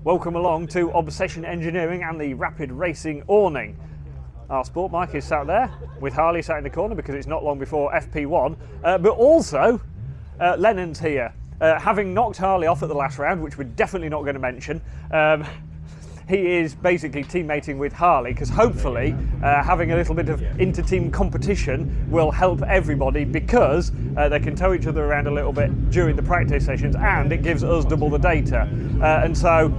Welcome along to Obsession Engineering and the Rapid Racing Awning. Our sport Mike is sat there with Harley sat in the corner because it's not long before FP1, but also Lennon's here. Having knocked Harley off at the last round, which we're definitely not going to mention, he is basically teammating with Harley because hopefully having a little bit of inter-team competition will help everybody because they can tow each other around a little bit during the practice sessions and it gives us double the data. And so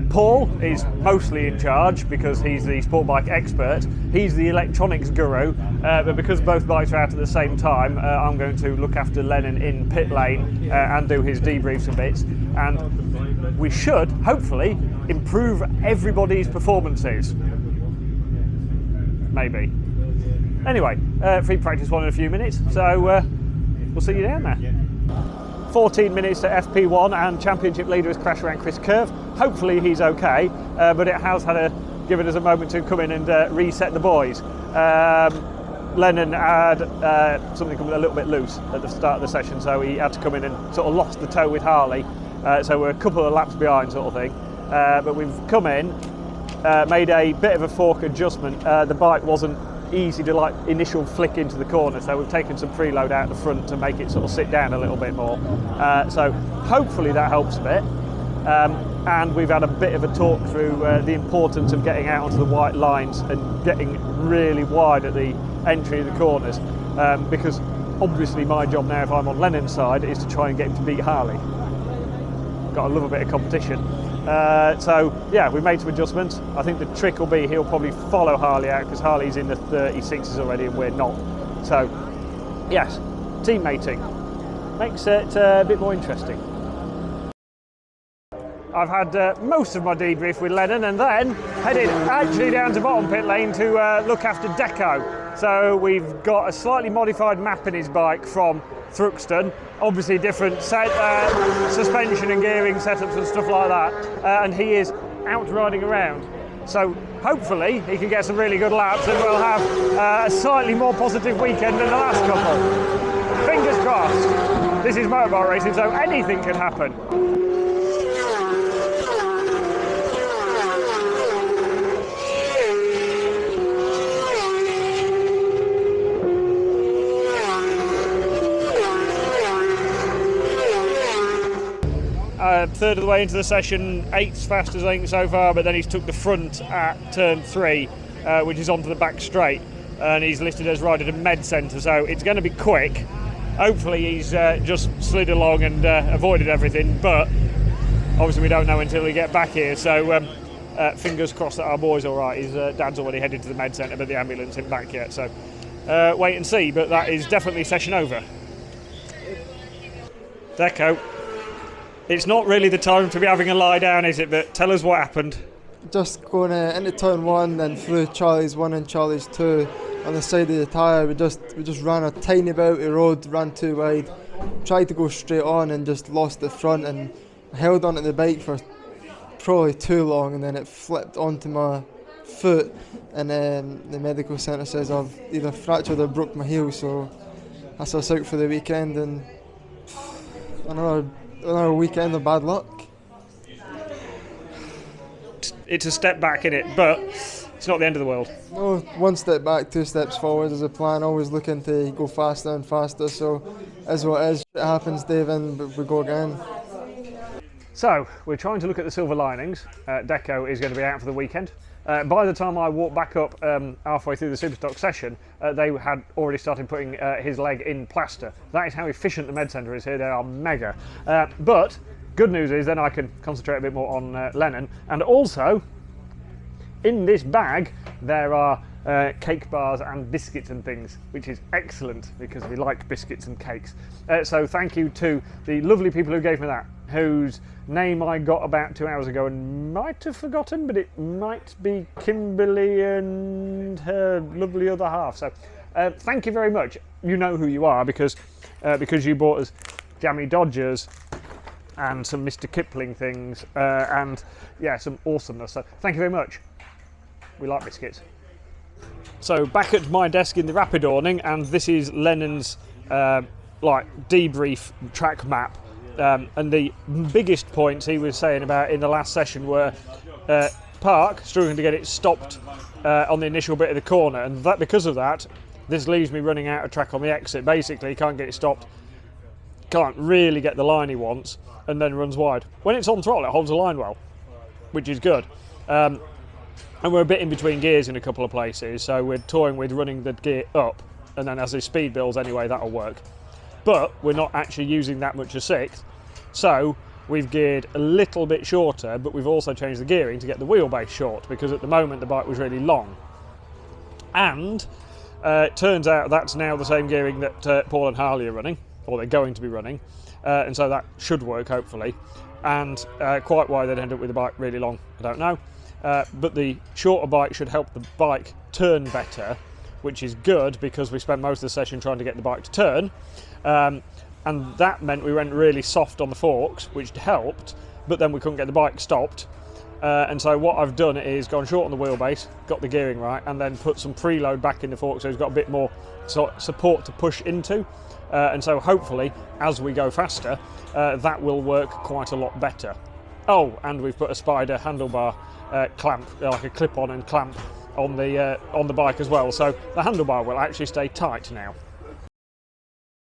Paul is mostly in charge because he's the sport bike expert. He's the electronics guru, but because both bikes are out at the same time, I'm going to look after Lennon in pit lane and do his debriefs and bits. And we should, hopefully, improve everybody's performances. Maybe. Anyway, free practice one in a few minutes, so we'll see you down there. 14 minutes to FP1 and championship leader is crash around Chris Curve. Hopefully he's okay, but it has given us a moment to come in and reset the boys. Lennon had something a little bit loose at the start of the session, so he had to come in and sort of lost the tow with Harley. So we're a couple of laps behind sort of thing. But we've come in, made a bit of a fork adjustment. The bike wasn't easy to like initial flick into the corner, so we've taken some preload out the front to make it sort of sit down a little bit more. So hopefully that helps a bit. And we've had a bit of a talk through the importance of getting out onto the white lines and getting really wide at the entry of the corners, because obviously my job now, if I'm on Lennon's side, is to try and get him to beat Harley. Got to love a bit of competition. So yeah, we made some adjustments. I think the trick will be he'll probably follow Harley out because Harley's in the 36s already and we're not. So yes, teammating makes it a bit more interesting. I've had most of my debrief with Lennon and then headed actually down to bottom pit lane to look after Deco. So we've got a slightly modified map in his bike from Thruxton, obviously different suspension and gearing setups and stuff like that, and he is out riding around. So hopefully he can get some really good laps and we'll have a slightly more positive weekend than the last couple. Fingers crossed. This is motorbike racing, so anything can happen. Third of the way into the session, 8th fastest I think so far, but then he's took the front at turn 3, which is onto the back straight, and he's listed as riding a med centre, so it's going to be quick. Hopefully he's just slid along and avoided everything, but obviously we don't know until we get back here, so fingers crossed that our boy's alright. His dad's already headed to the med centre, but the ambulance isn't back yet, so wait and see, but that is definitely session over. Deco. It's not really the time to be having a lie down, is it? But tell us what happened. Just going into turn 1, then through Charlie's 1 and Charlie's 2 on the side of the tyre. We just ran a tiny bit out of road, ran too wide, tried to go straight on and just lost the front and held onto the bike for probably too long, and then it flipped onto my foot, and then the medical centre says I've either fractured or broke my heel, so that's us out for the weekend and another weekend of bad luck. It's a step back in it, but it's not the end of the world. No, one step back, 2 steps forward is a plan. Always looking to go faster and faster, so as what is. It happens, Dave, and we go again. So we're trying to look at the silver linings. Deco is going to be out for the weekend. By the time I walked back up halfway through the Superstock session, they had already started putting his leg in plaster. That is how efficient the med centre is here. They are mega. But good news is then I can concentrate a bit more on Lennon. And also, in this bag, there are cake bars and biscuits and things, which is excellent because we like biscuits and cakes. So thank you to the lovely people who gave me that, whose name I got about 2 hours ago and might have forgotten, but it might be Kimberly and her lovely other half. So thank you very much. You know who you are because you bought us jammy Dodgers and some Mr. Kipling things and yeah, some awesomeness. So thank you very much. We like biscuits. So back at my desk in the Rapid Awning, and this is Lennon's like debrief track map. And the biggest points he was saying about in the last session were Park struggling to get it stopped on the initial bit of the corner, and that because of that, this leaves me running out of track on the exit. Basically, he can't get it stopped, can't really get the line he wants, and then runs wide. When it's on throttle, it holds the line well, which is good. And we're a bit in between gears in a couple of places, so we're toying with running the gear up, and then as the speed builds anyway, that'll work. But we're not actually using that much of sixth, so we've geared a little bit shorter, but we've also changed the gearing to get the wheelbase short, because at the moment the bike was really long. And it turns out that's now the same gearing that Paul and Harley are running, or they're going to be running, and so that should work hopefully. And quite why they'd end up with the bike really long, I don't know. But the shorter bike should help the bike turn better, which is good because we spent most of the session trying to get the bike to turn. And that meant we went really soft on the forks, which helped, but then we couldn't get the bike stopped. And so what I've done is gone short on the wheelbase, got the gearing right, and then put some preload back in the fork so it's got a bit more support to push into. And so hopefully, as we go faster, that will work quite a lot better. Oh, and we've put a Spider handlebar clamp, like a clip-on and clamp, on the bike as well. So the handlebar will actually stay tight now.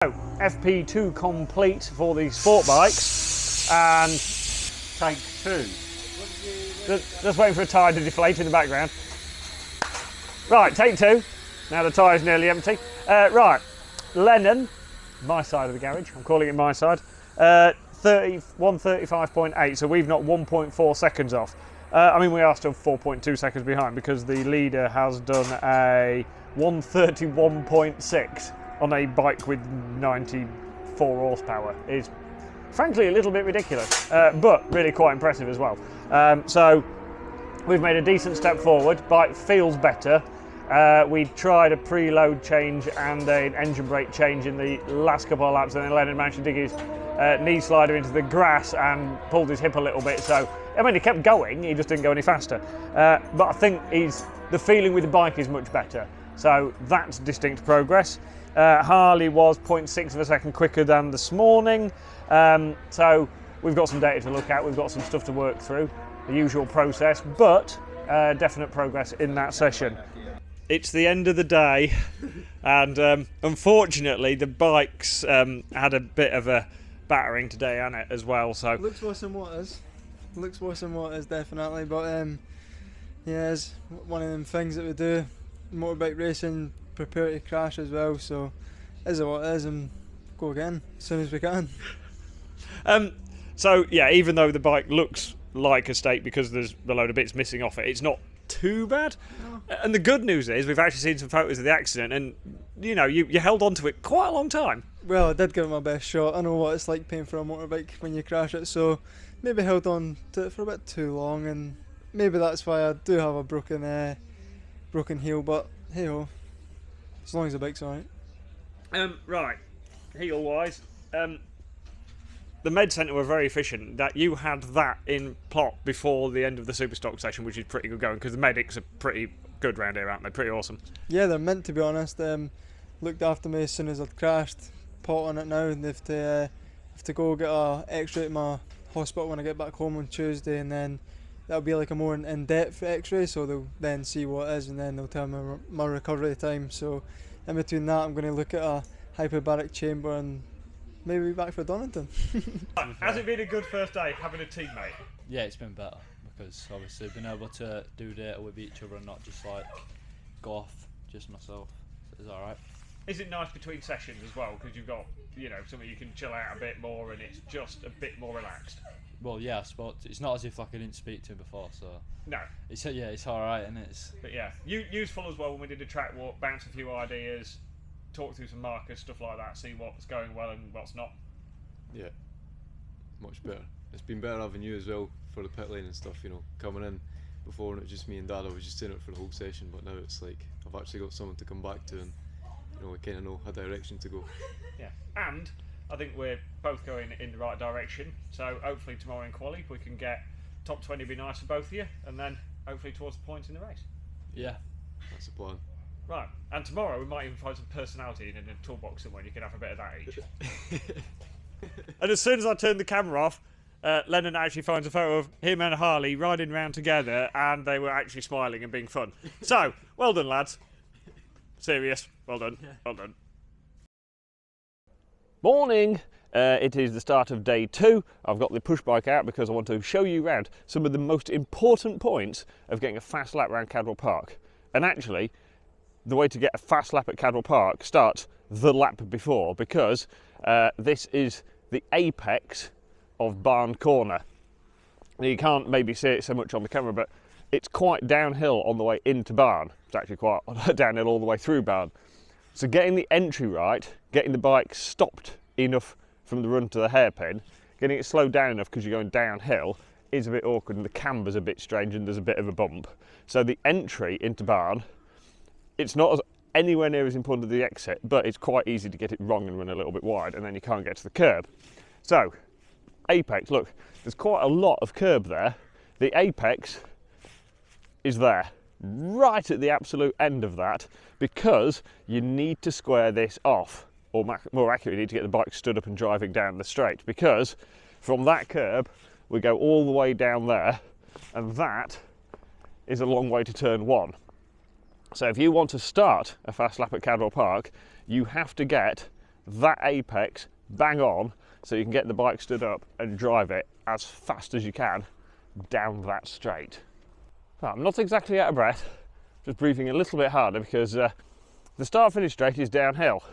So, FP2 complete for the sport bikes, and take two. Just waiting for a tyre to deflate in the background. Right, take two. Now the tyre's nearly empty. Right, Lennon, my side of the garage, I'm calling it my side, 135.8, so we've knocked 1.4 seconds off. I mean, we are still 4.2 seconds behind because the leader has done a 131.6 on a bike with 94 horsepower. It's frankly a little bit ridiculous, but really quite impressive as well. So we've made a decent step forward. Bike feels better. We tried a preload change and an engine brake change in the last couple of laps, and then Lennon managed to dig his knee slider into the grass and pulled his hip a little bit. So, I mean, he kept going, he just didn't go any faster. But I think the feeling with the bike is much better. So that's distinct progress. Harley was 0.6 of a second quicker than this morning. So we've got some data to look at, we've got some stuff to work through, the usual process, but definite progress in that session. It's the end of the day, and unfortunately the bikes had a bit of a battering today, hasn't it, as well? So looks worse than what it is. Looks worse than what it is, definitely. But yeah, it's one of them things that we do. Motorbike racing, prepare to crash as well. So is what it is, and go again as soon as we can. So yeah, even though the bike looks like a steak because there's a load of bits missing off it, it's not too bad. No. And the good news is we've actually seen some photos of the accident, and you know, you held on to it quite a long time. Well, I did give it my best shot. I know what it's like paying for a motorbike when you crash it, so maybe held on to it for a bit too long, and maybe that's why I do have a broken heel, but hey ho, as long as the bike's alright. Right, heel wise, the med centre were very efficient. That you had that in plot before the end of the Superstock session, which is pretty good going because the medics are pretty good round here, aren't they? Pretty awesome. Yeah, they're meant to be honest. Looked after me as soon as I'd crashed. Pot on it now, and they have to go get a X-ray at my hospital when I get back home on Tuesday, and then that'll be like a more in-depth X-ray. So they'll then see what it is, and then they'll tell me my recovery time. So in between that, I'm going to look at a hyperbaric chamber and maybe be back for Donington. Has it been a good first day having a teammate? Yeah, it's been better because obviously being able to do data with each other and not just like go off just myself is alright. Is it nice between sessions as well because you've got, you know, something you can chill out a bit more and it's just a bit more relaxed? Well, yeah, I suppose it's not as if like I didn't speak to him before, so no. It's alright, and it's. But yeah, useful as well when we did a track walk, bounce a few ideas, talk through some markers, stuff like that, see what's going well and what's not. Yeah, much better. It's been better having you as well for the pit lane and stuff, you know, coming in before when it was just me and Dad, I was just in it for the whole session, but now it's like I've actually got someone to come back to and, you know, we kind of know a direction to go. Yeah, and I think we're both going in the right direction, so hopefully tomorrow in quali we can get top 20 be nice for both of you, and then hopefully towards the points in the race. Yeah, that's the plan. Right, and tomorrow we might even find some personality in a toolbox somewhere and you can have a bit of that each. And as soon as I turned the camera off, Lennon actually finds a photo of him and Harley riding around together, and they were actually smiling and being fun. So, well done, lads. Serious. Well done. Well done. Morning. It is the start of day 2. I've got the push bike out because I want to show you around some of the most important points of getting a fast lap around Cadwell Park. And actually, the way to get a fast lap at Cadwell Park starts the lap before, because this is the apex of Barn Corner. Now, you can't maybe see it so much on the camera, but it's quite downhill on the way into Barn. It's actually quite downhill all the way through Barn. So getting the entry right, getting the bike stopped enough from the run to the hairpin, getting it slowed down enough because you're going downhill is a bit awkward, and the camber's a bit strange and there's a bit of a bump. So the entry into Barn, it's not anywhere near as important as the exit, but it's quite easy to get it wrong and run a little bit wide, and then you can't get to the curb. So, apex, look, there's quite a lot of curb there. The apex is there, right at the absolute end of that, because you need to square this off. Or more accurately, you need to get the bike stood up and driving down the straight, because from that curb we go all the way down there, and that is a long way to turn 1. So if you want to start a fast lap at Cadwell Park, you have to get that apex bang on so you can get the bike stood up and drive it as fast as you can down that straight. Well, I'm not exactly out of breath, just breathing a little bit harder because the start-finish straight is downhill.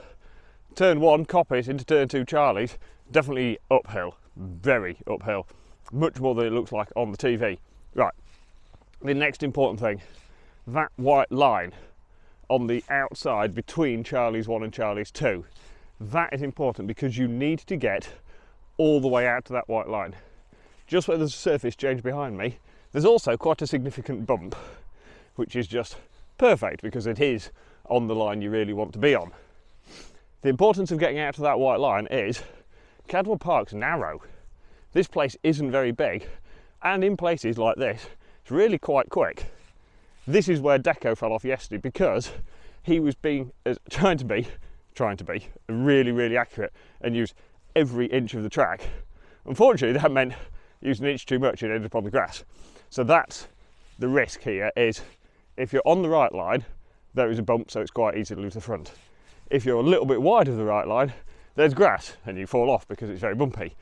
Turn 1 copies into turn 2 Charlie's, definitely uphill, very uphill, much more than it looks like on the TV. Right, the next important thing, that white line on the outside between Charlie's 1 and Charlie's 2, that is important because you need to get all the way out to that white line. Just where there's a surface change behind me, there's also quite a significant bump, which is just perfect because it is on the line you really want to be on. The importance of getting out to that white line is Cadwell Park's narrow. This place isn't very big, and in places like this, it's really quite quick. This is where Deco fell off yesterday because he was trying to be really, really accurate and use every inch of the track. Unfortunately, that meant using an inch too much and ended up on the grass. So that's the risk here, is if you're on the right line, there is a bump, so it's quite easy to lose the front. If you're a little bit wide of the right line, there's grass and you fall off because it's very bumpy.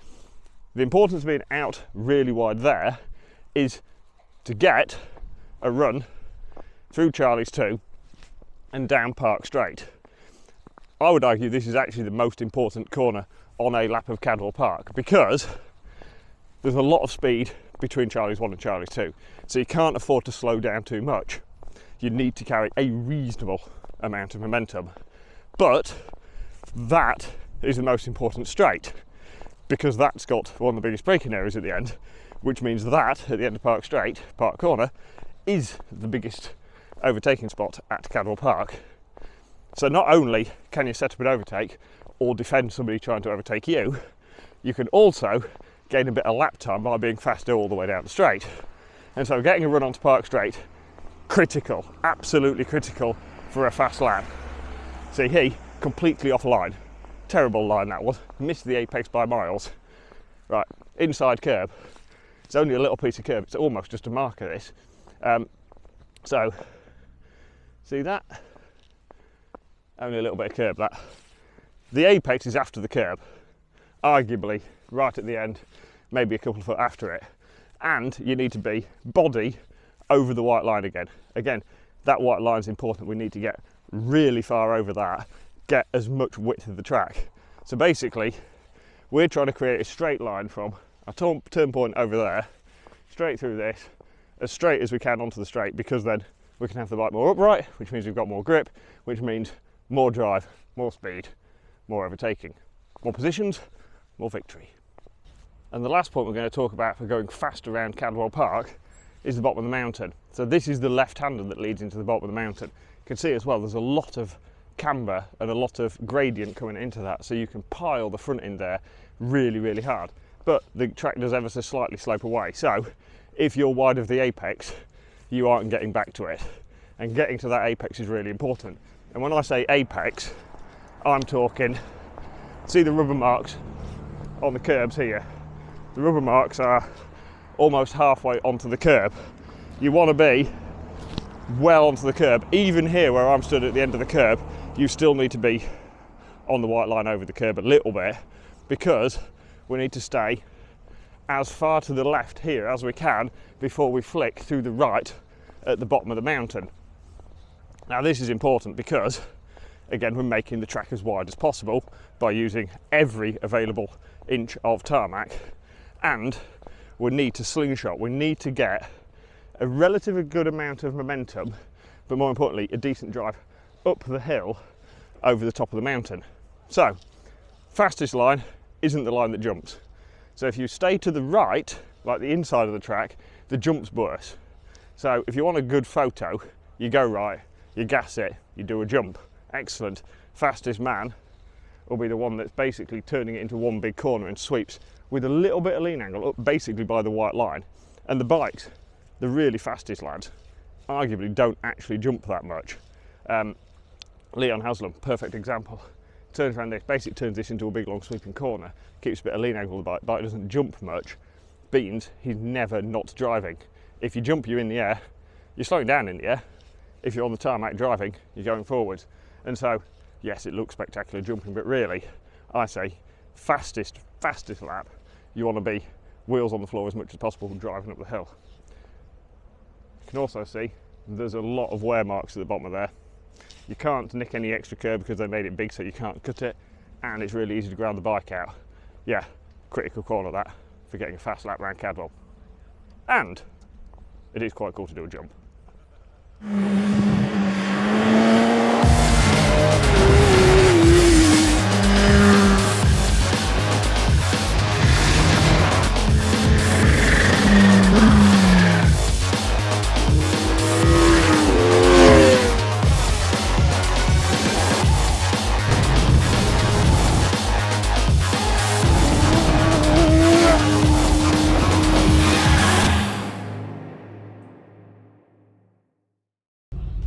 The importance of being out really wide there is to get a run through Charlie's 2 and down Park Straight. I would argue this is actually the most important corner on a lap of Cadwell Park because there's a lot of speed between Charlie's 1 and Charlie's 2, so you can't afford to slow down too much. You need to carry a reasonable amount of momentum. But that is the most important straight because that's got one of the biggest braking areas at the end, which means that at the end of Park Straight, Park Corner, is the biggest overtaking spot at Cadwell Park. So not only can you set up an overtake or defend somebody trying to overtake you, you can also gain a bit of lap time by being faster all the way down the straight. And so getting a run onto Park Straight, critical, absolutely critical for a fast lap. See, he completely offline. Terrible line that was. Missed the apex by miles. Right, inside curb. It's only a little piece of curb. It's almost just a marker, this. So, see that? Only a little bit of curb, that. The apex is after the curb. Arguably, right at the end, maybe a couple of foot after it. And you need to be body over the white line again. Again, that white line's important. We need to get really far over that, get as much width of the track. So basically, we're trying to create a straight line from our turn point over there, straight through this, as straight as we can onto the straight, because then we can have the bike more upright, which means we've got more grip, which means more drive, more speed, more overtaking, more positions, more victory. And the last point we're going to talk about for going fast around Cadwell Park is the bottom of the mountain. So this is the left-hander that leads into the bottom of the mountain. You can see as well there's a lot of camber and a lot of gradient coming into that, so you can pile the front in there really, really hard. But the track does ever so slightly slope away, so if you're wide of the apex, you aren't getting back to it. And getting to that apex is really important. And when I say apex, I'm talking, see the rubber marks on the curbs here, the rubber marks are almost halfway onto the curb. You want to be well onto the curb. Even here where I'm stood at the end of the curb, you still need to be on the white line over the curb a little bit, because we need to stay as far to the left here as we can before we flick through the right at the bottom of the mountain. Now this is important because, again, we're making the track as wide as possible by using every available inch of tarmac, and we need to slingshot. We need to get a relatively good amount of momentum, but more importantly, a decent drive up the hill over the top of the mountain. So, fastest line isn't the line that jumps. So if you stay to the right, like the inside of the track, the jump's worse. So if you want a good photo, you go right, you gas it, you do a jump. Excellent. Fastest man will be the one that's basically turning it into one big corner and sweeps with a little bit of lean angle up basically by the white line. And the bikes, the really fastest lads, arguably don't actually jump that much. Leon Haslam, perfect example. Turns around this, basically turns this into a big long sweeping corner, keeps a bit of lean angle on the bike doesn't jump much, means he's never not driving. If you jump, you're in the air, you're slowing down in the air. If you're on the tarmac driving, you're going forwards. And so, yes, it looks spectacular jumping, but really, I say, fastest lap, you want to be wheels on the floor as much as possible driving up the hill. You can also see there's a lot of wear marks at the bottom of there. You can't nick any extra curb because they made it big, so you can't cut it, and it's really easy to ground the bike out. Yeah, critical corner that for getting a fast lap around Cadwell. And it is quite cool to do a jump.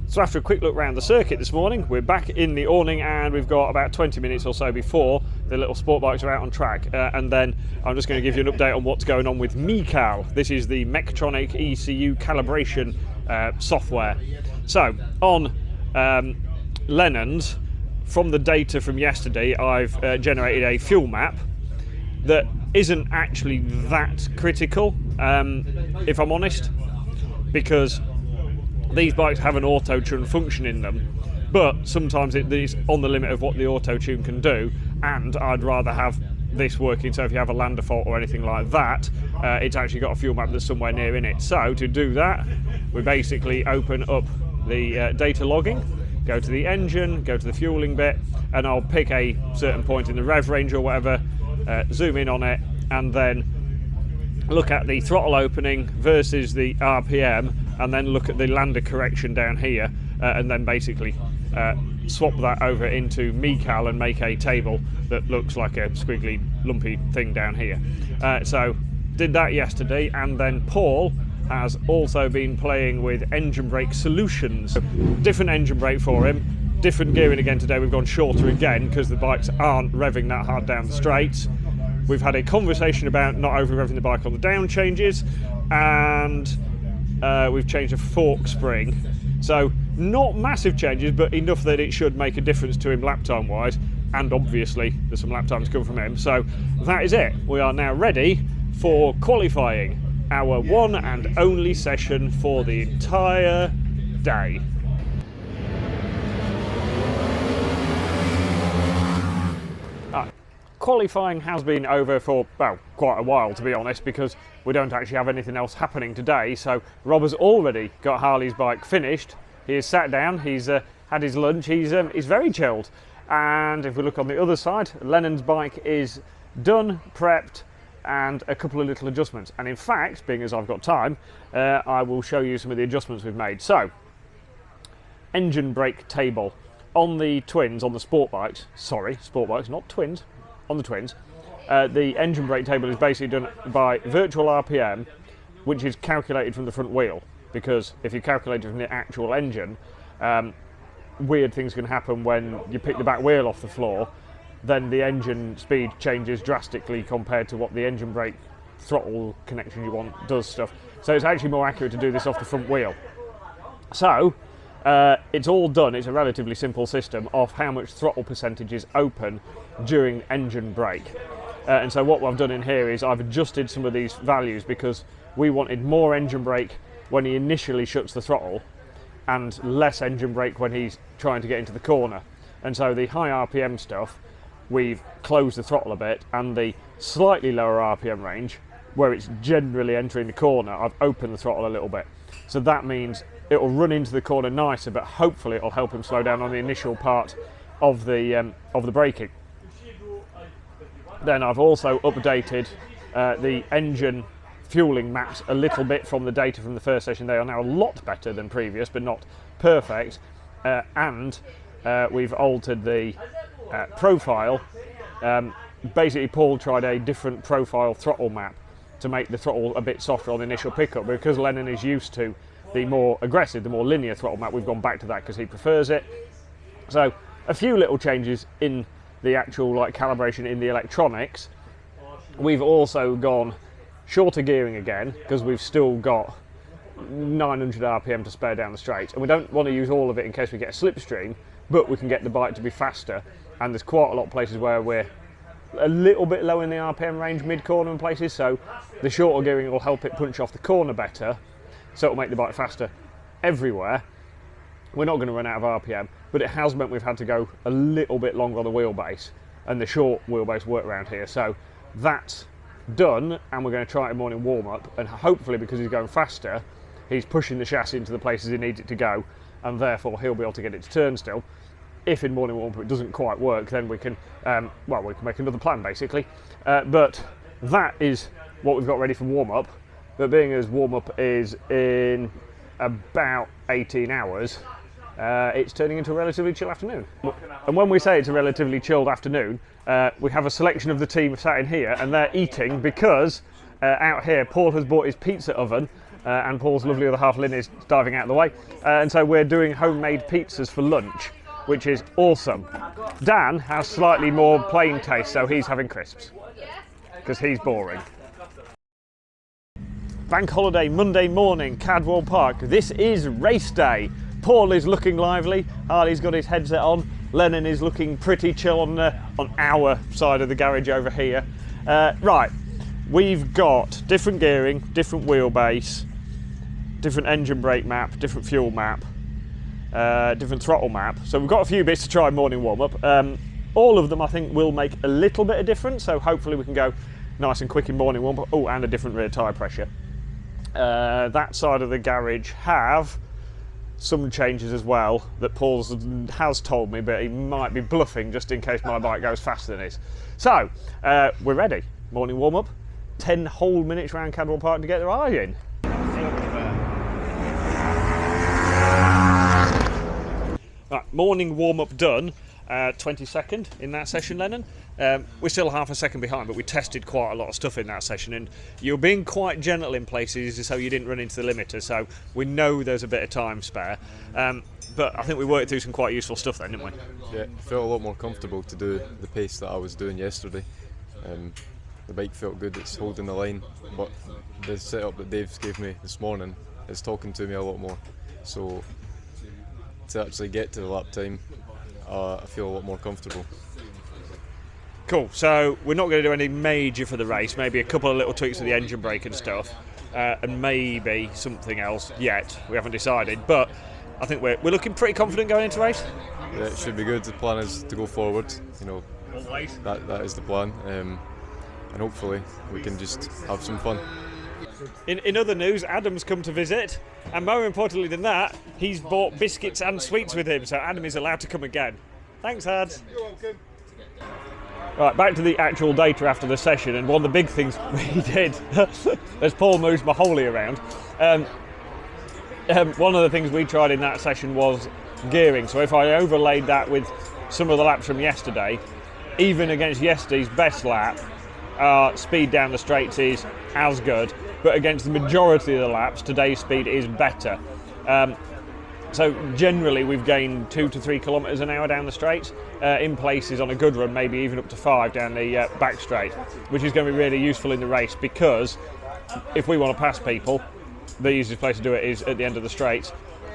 So after a quick look around the circuit this morning, we're back in the awning and we've got about 20 minutes or so before the little sport bikes are out on track. And then I'm just going to give you an update on what's going on with MiCal. This is the Mechatronic ECU calibration software. So on Lennon's, from the data from yesterday, I've generated a fuel map that isn't actually that critical, if I'm honest, because these bikes have an auto-tune function in them, but sometimes it's on the limit of what the auto-tune can do, and I'd rather have this working, so if you have a lander fault or anything like that, it's actually got a fuel map that's somewhere near in it. So to do that, we basically open up the data logging, go to the engine, go to the fueling bit, and I'll pick a certain point in the rev range or whatever, zoom in on it, and then look at the throttle opening versus the RPM, and then look at the lander correction down here, and then basically swap that over into MiCal and make a table that looks like a squiggly lumpy thing down here. So did that yesterday, and then Paul has also been playing with engine brake solutions. Different engine brake for him, different gearing again today. We've gone shorter again because the bikes aren't revving that hard down the straights. We've had a conversation about not over revving the bike on the down changes, and we've changed a fork spring. So not massive changes, but enough that it should make a difference to him lap time wise, and obviously there's some lap times come from him. So that is it. We are now ready for qualifying, our one and only session for the entire day. Qualifying has been over for, well, quite a while, to be honest, because we don't actually have anything else happening today. So Rob has already got Harley's bike finished. He has sat down, he's had his lunch, he's very chilled. And if we look on the other side, Lennon's bike is done, prepped, and a couple of little adjustments. And in fact, being as I've got time, I will show you some of the adjustments we've made. So, engine brake table on the twins, on the sport bikes, not twins, on the twins, the engine brake table is basically done by virtual RPM, which is calculated from the front wheel, because if you calculate it from the actual engine, weird things can happen when you pick the back wheel off the floor. then the engine speed changes drastically compared to what the engine brake throttle connection you want does stuff. So it's actually more accurate to do this off the front wheel. So it's all done, it's a relatively simple system of how much throttle percentage is open during engine brake. And so what I've done in here is I've adjusted some of these values because we wanted more engine brake when he initially shuts the throttle and less engine brake when he's trying to get into the corner. And so the high RPM stuff, we've closed the throttle a bit, and the slightly lower RPM range, where it's generally entering the corner, I've opened the throttle a little bit. So that means it'll run into the corner nicer, but hopefully it'll help him slow down on the initial part of the braking. Then I've also updated the engine fueling maps a little bit from the data from the first session. They are now a lot better than previous, but not perfect. And we've altered the profile. Basically, Paul tried a different profile throttle map to make the throttle a bit softer on the initial pickup, because Lennon is used to the more aggressive, the more linear throttle map. We've gone back to that because he prefers it. So a few little changes in the actual calibration in the electronics. We've also gone shorter gearing again because we've still got 900 RPM to spare down the straight, and we don't want to use all of it in case we get a slipstream, but we can get the bike to be faster, and there's quite a lot of places where we're a little bit low in the RPM range mid-corner in places, so the shorter gearing will help it punch off the corner better, so it'll make the bike faster everywhere. We're not going to run out of RPM, but it has meant we've had to go a little bit longer on the wheelbase, and the short wheelbase work around here, so that's done, and we're going to try it in morning warm-up, and hopefully because he's going faster, he's pushing the chassis into the places he needs it to go, and therefore he'll be able to get it to turn still. If in morning warm-up it doesn't quite work, then we can we can make another plan basically. But that is what we've got ready for warm-up. But being as warm-up is in about 18 hours, it's turning into a relatively chill afternoon. And when we say it's a relatively chilled afternoon, we have a selection of the team sat in here, and they're eating because out here Paul has bought his pizza oven, and Paul's lovely other half Lynn is diving out of the way, and so we're doing homemade pizzas for lunch, which is awesome. Dan has slightly more plain taste, so he's having crisps because he's boring. Bank holiday Monday morning, Cadwell Park. This is race day. Paul is looking lively, Harley's got his headset on, Lennon is looking pretty chill on our side of the garage over here. Right, we've got different gearing, different wheelbase, different engine brake map, different fuel map, different throttle map. So we've got a few bits to try morning warm-up. All of them I think will make a little bit of difference, so hopefully we can go nice and quick in morning warm-up. Oh, and a different rear tyre pressure. That side of the garage have some changes as well that Paul has told me, but he might be bluffing just in case my bike goes faster than his. So, we're ready. Morning warm-up. 10 whole minutes around Cadwell Park to get the eye in. Right, morning warm-up done. 22nd in that session, Lennon. We're still half a second behind, but we tested quite a lot of stuff in that session, and you're being quite gentle in places so you didn't run into the limiter, so we know there's a bit of time spare. But I think we worked through some quite useful stuff then, didn't we? Yeah, I felt a lot more comfortable to do the pace that I was doing yesterday. The bike felt good, it's holding the line, but the setup that Dave's gave me this morning is talking to me a lot more. So to actually get to the lap time, I feel a lot more comfortable. Cool, so we're not going to do any major for the race, maybe a couple of little tweaks with the engine brake and stuff, and maybe something else yet, we haven't decided, but I think we're looking pretty confident going into the race. Yeah, it should be good. The plan is to go forward, you know. Always. That is the plan, and hopefully we can just have some fun. In other news, Adam's come to visit, and more importantly than that, he's bought biscuits and sweets with him, so Adam is allowed to come again. Thanks, Ad. You're welcome. Right, back to the actual data after the session, and one of the big things we did, as Paul moves my Holey around, one of the things we tried in that session was gearing. So if I overlaid that with some of the laps from yesterday, even against yesterday's best lap, speed down the straights is as good, but against the majority of the laps, today's speed is better. So generally we've gained 2 to 3 kilometres an hour down the straight, in places on a good run maybe even up to 5 down the back straight, which is going to be really useful in the race, because if we want to pass people, the easiest place to do it is at the end of the straight.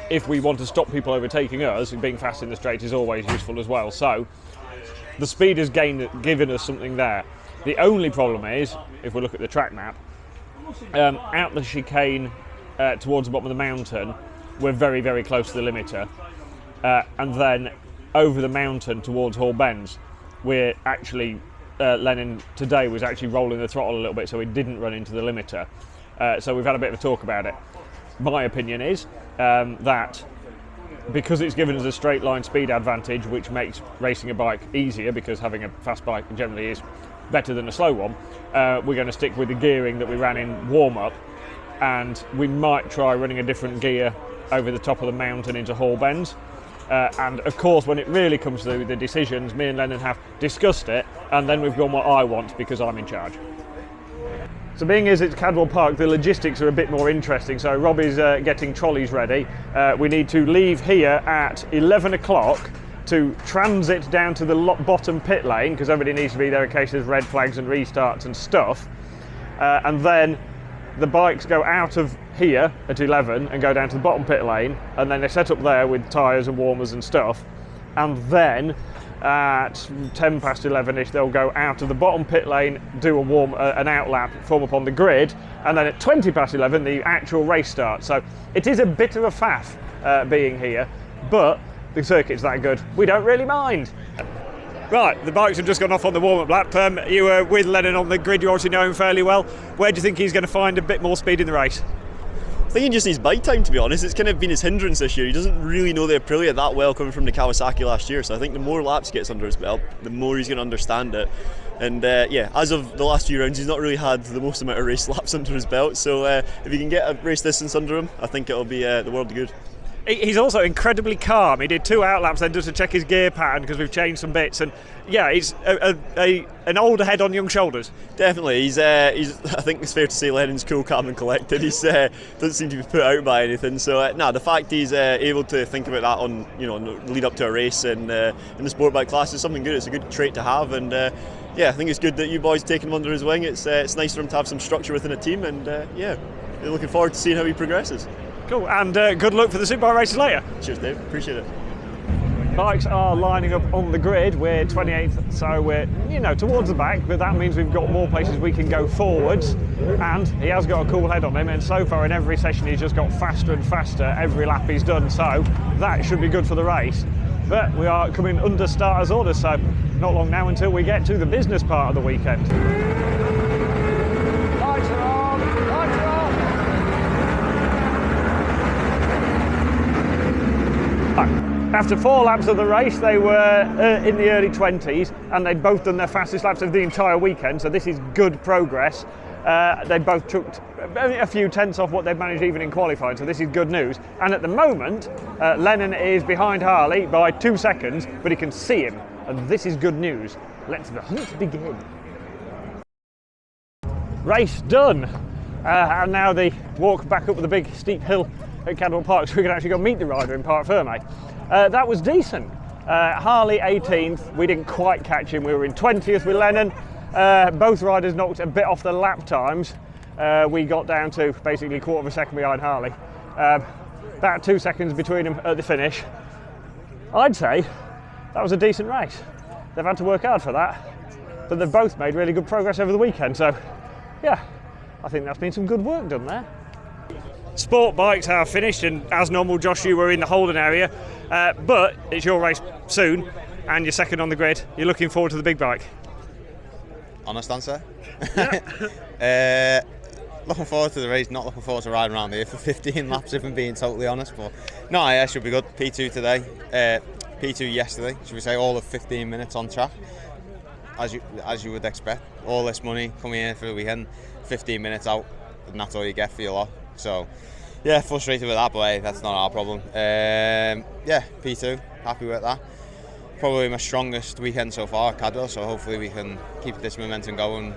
If we want to stop people overtaking us, being fast in the straight is always useful as well. So the speed has given us something there. The only problem is, if we look at the track map, out the chicane towards the bottom of the mountain, we're very, very close to the limiter. And then over the mountain towards Hall Bends, we're actually, Lennon today was actually rolling the throttle a little bit so he didn't run into the limiter. So we've had a bit of a talk about it. My opinion is that because it's given us a straight line speed advantage, which makes racing a bike easier, because having a fast bike generally is better than a slow one, we're going to stick with the gearing that we ran in warm-up, and we might try running a different gear over the top of the mountain into Hall Bends. And of course, when it really comes to the decisions, me and Lennon have discussed it, and then we've gone what I want, because I'm in charge. So being as it's Cadwell Park, the logistics are a bit more interesting. So Rob is getting trolleys ready. We need to leave here at 11 o'clock to transit down to the bottom pit lane, because everybody needs to be there in case there's red flags and restarts and stuff. And then the bikes go out of here at 11 and go down to the bottom pit lane, and then they set up there with tyres and warmers and stuff. And then at 10 past 11ish they'll go out of the bottom pit lane, do an out lap, form up on the grid, and then at 20 past 11 the actual race starts. So it is a bit of a faff being here, but the circuit's that good, we don't really mind. Right, the bikes have just gone off on the warm-up lap. You were with Lennon on the grid, you obviously know him fairly well. Where do you think he's going to find a bit more speed in the race? I think he just needs bike time, to be honest. It's kind of been his hindrance this year. He doesn't really know the Aprilia that well, coming from the Kawasaki last year, so I think the more laps he gets under his belt, the more he's going to understand it. And yeah, as of the last few rounds, he's not really had the most amount of race laps under his belt, so if he can get a race distance under him, I think it'll be the world of good. He's also incredibly calm. He did 2 out laps then just to check his gear pattern, because we've changed some bits, and yeah, he's an older head on young shoulders. Definitely, he's I think it's fair to say Lennon's cool, calm and collected. He's doesn't seem to be put out by anything. So the fact he's able to think about that on the lead up to a race in the sport bike class is something good. It's a good trait to have, and yeah, I think it's good that you boys taking him under his wing. It's nice for him to have some structure within a team, and yeah, we're looking forward to seeing how he progresses. Cool, and good luck for the Superbike races later. Cheers, Dave. Appreciate it. Bikes are lining up on the grid. We're 28th, so we're towards the back, but that means we've got more places we can go forwards. And he has got a cool head on him, and so far in every session he's just got faster and faster every lap he's done. So that should be good for the race. But we are coming under starters' orders, so not long now until we get to the business part of the weekend. Lights are on. Lights are on. After 4 laps of the race, they were in the early 20s, and they'd both done their fastest laps of the entire weekend, so this is good progress. They both chucked a few tenths off what they'd managed even in qualifying, so this is good news. And at the moment, Lennon is behind Harley by 2 seconds, but he can see him, and this is good news. Let the hunt begin. Race done, and now the walk back up the big steep hill at Cadwell Park, so we can actually go meet the rider in Parc Fermé. That was decent. Harley 18th, we didn't quite catch him, we were in 20th with Lennon. Both riders knocked a bit off the lap times. We got down to basically 1/4 of a second behind Harley. About 2 seconds between them at the finish. I'd say that was a decent race. They've had to work hard for that, but they've both made really good progress over the weekend, so yeah, I think that's been some good work done there. Sport bikes are finished, and as normal, Josh, you were in the Holden area, but it's your race soon, and you're second on the grid. You're looking forward to the big bike? Honest answer? Yeah. Looking forward to the race, not looking forward to riding around here for 15 laps, if I'm being totally honest, but no, yeah, should be good. P2 today, P2 yesterday, should we say all of 15 minutes on track, as you would expect. All this money coming in for the weekend, 15 minutes out, and that's all you get for your lot. So, yeah, frustrated with that, but hey, that's not our problem. Yeah, P2, happy with that. Probably my strongest weekend so far at Cadwell, so hopefully we can keep this momentum going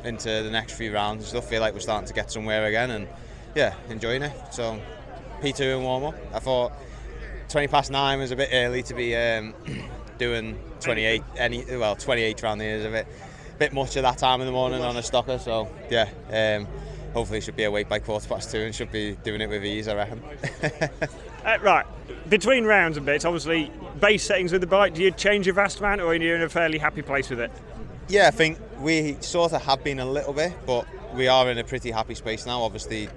into the next few rounds. I still feel like we're starting to get somewhere again, and yeah, enjoying it. So, P2 in warm-up. I thought 9 was a bit early to be doing 28 around the ears of it. Bit much at that time in the morning on a stocker, so yeah, hopefully should be awake by 2:15 and should be doing it with ease, I reckon. Right, between rounds and bits, obviously base settings with the bike, do you change your vast amount or are you in a fairly happy place with it? Yeah, I think we sort of have been a little bit, but we are in a pretty happy space now. Obviously,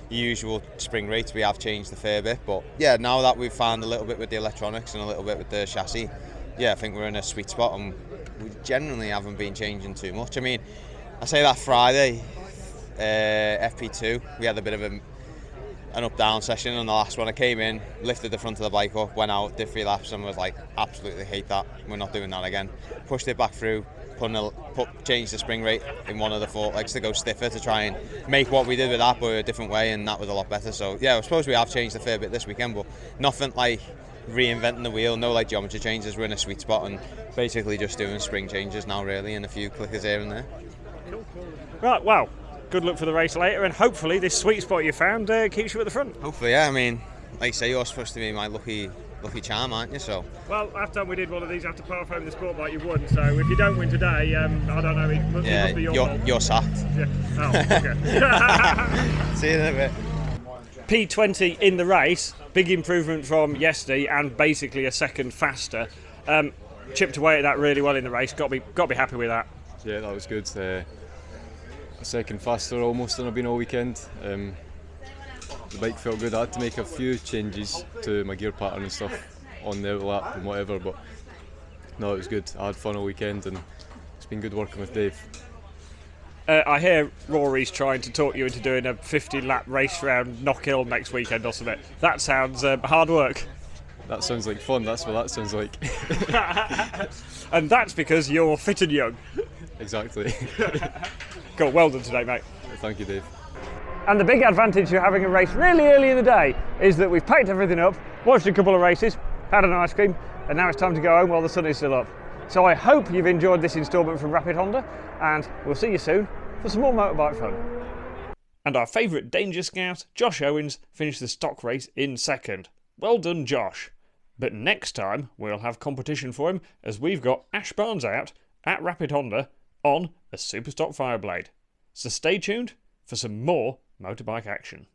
the usual spring rates we have changed a fair bit, but yeah, now that we've found a little bit with the electronics and a little bit with the chassis, yeah, I think we're in a sweet spot and we generally haven't been changing too much. I mean, I say that Friday, FP2, we had a bit of an up-down session on the last one. I came in, lifted the front of the bike up, went out, did 3 laps and was like, absolutely hate that, we're not doing that again. Pushed it back through, changed the spring rate in one of the forelegs to go stiffer to try and make what we did with that but a different way, and that was a lot better. So yeah, I suppose we have changed a fair bit this weekend, but nothing like reinventing the wheel, no like geometry changes. We're in a sweet spot and basically just doing spring changes now really, and a few clickers here and there. Right, well, good luck for the race later, and hopefully this sweet spot you found keeps you at the front. Hopefully, yeah. I mean, like you say, you're supposed to be my lucky charm, aren't you? So. Well, last time we did one of these after par 5 in the sport bike, you won. So if you don't win today, I don't know. It must be your fault. You're sacked. Yeah. Oh, okay. See you in a bit. P20 in the race, big improvement from yesterday, and basically a second faster. Chipped away at that really well in the race. Got to be happy with that. Yeah, that was good. A second faster almost than I've been all weekend. The bike felt good. I had to make a few changes to my gear pattern and stuff on the lap and whatever, but no, it was good. I had fun all weekend and it's been good working with Dave. I hear Rory's trying to talk you into doing a 50-lap race round Knockhill next weekend or something. That sounds hard work. That sounds like fun, that's what that sounds like. And that's because you're fit and young. Exactly. Cool, well done today, mate. Thank you, Dave. And the big advantage to having a race really early in the day is that we've packed everything up, watched a couple of races, had an ice cream, and now it's time to go home while the sun is still up. So I hope you've enjoyed this instalment from Rapid Honda, and we'll see you soon for some more motorbike fun. And our favourite danger scout, Josh Owens, finished the stock race in second. Well done, Josh. But next time we'll have competition for him, as we've got Ash Barnes out at Rapid Honda on a Superstock Fireblade. So stay tuned for some more motorbike action.